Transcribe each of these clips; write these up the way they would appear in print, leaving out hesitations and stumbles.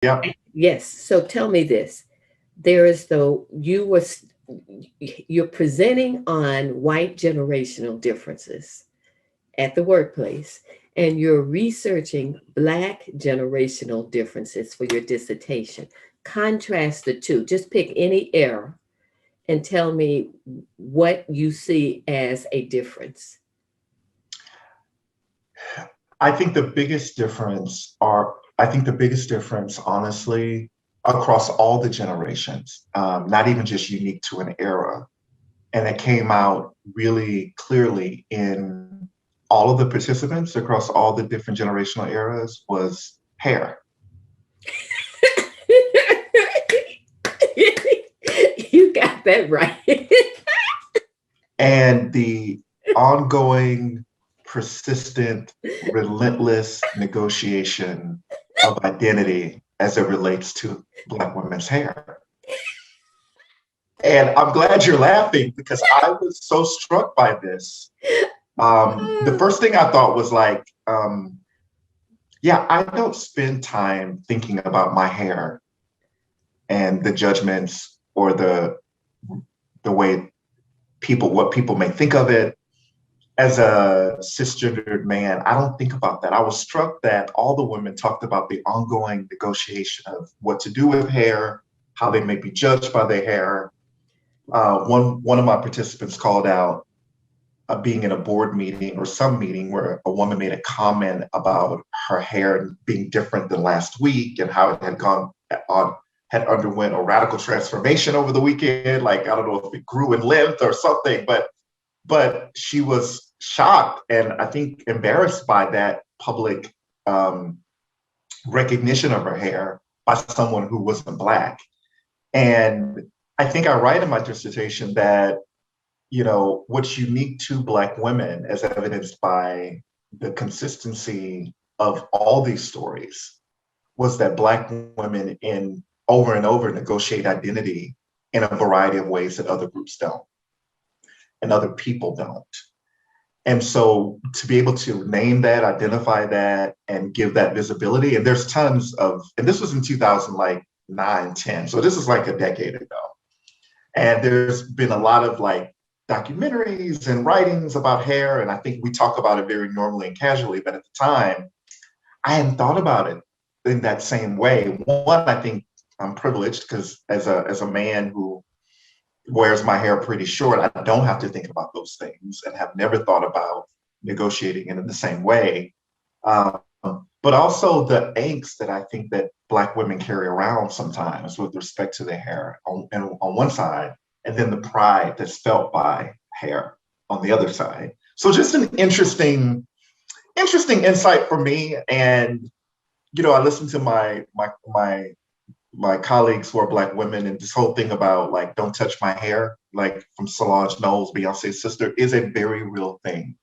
Yeah. Yes. So tell me this. There is the you're presenting on white generational differences at the workplace, and you're researching black generational differences for your dissertation. Contrast the two. Just pick any era and tell me what you see as a difference. I think the biggest difference, honestly, across all the generations, not even just unique to an era, and it came out really clearly in all of the participants across all the different generational eras, was hair. You got that right. And the ongoing, persistent, relentless negotiation of identity as it relates to Black women's hair. And I'm glad you're laughing because I was so struck by this. The first thing I thought was like, yeah, I don't spend time thinking about my hair and the judgments or the way what people may think of it. As a cisgendered man, I don't think about that. I was struck that all the women talked about the ongoing negotiation of what to do with hair, how they may be judged by their hair. One of my participants called out being in a board meeting or some meeting where a woman made a comment about her hair being different than last week and how it had underwent a radical transformation over the weekend. Like, I don't know if it grew in length or something, but she was shocked and I think embarrassed by that public recognition of her hair by someone who wasn't Black. And I think I write in my dissertation that, what's unique to Black women, as evidenced by the consistency of all these stories, was that Black women in over and over negotiate identity in a variety of ways that other groups don't and other people don't. And so to be able to name that, identify that, and give that visibility, and there's tons of, and this was in 2009, 10, so this is like a decade ago. And there's been a lot of like documentaries and writings about hair, and I think we talk about it very normally and casually, but at the time, I hadn't thought about it in that same way. One, I think I'm privileged because as a man who wears my hair pretty short, I don't have to think about those things and have never thought about negotiating it in the same way. Um, but also the angst that I think that Black women carry around sometimes with respect to their hair on one side, and then the pride that's felt by hair on the other side. So just an interesting insight for me. And I listened to my colleagues who are Black women, and this whole thing about like "don't touch my hair," like from Solange Knowles, Beyonce's sister, is a very real thing.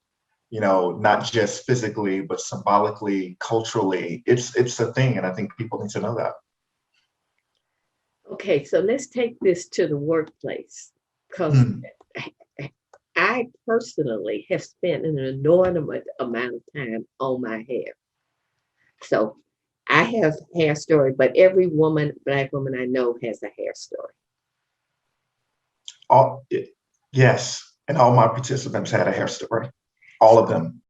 Not just physically, but symbolically, culturally. It's a thing, and I think people need to know that. Okay, so let's take this to the workplace because Mm. I personally have spent an inordinate amount of time on my hair. So I have hair story, but every woman, Black woman I know has a hair story. All, yes, and all my participants had a hair story, all of them.